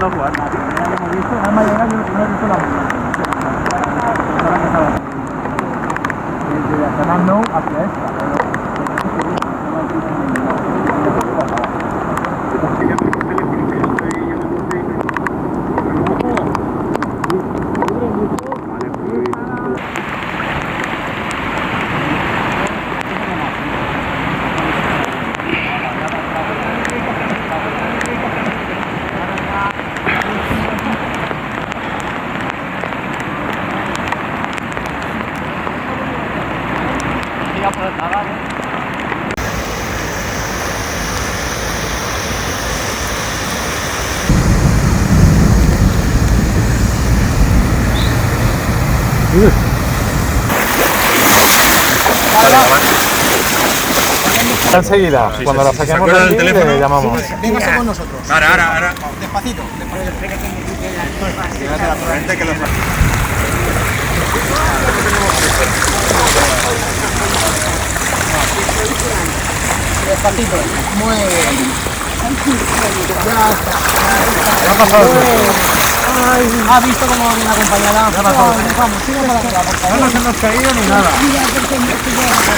no jugar. Ya lo hemos visto, nada más llegar yo no he visto la música. Desde la zona no hacia esta. Enseguida, cuando la saquemos de aquí, le llamamos. Véngase con nosotros. Ahora. Despacito. Despacito. Muy bien. Ya está. ¿Qué ha pasado? ¿Ha visto cómo viene acompañada? ¿Qué ha pasado? Vamos, sigue para atrás. No nos hemos caído ni nada.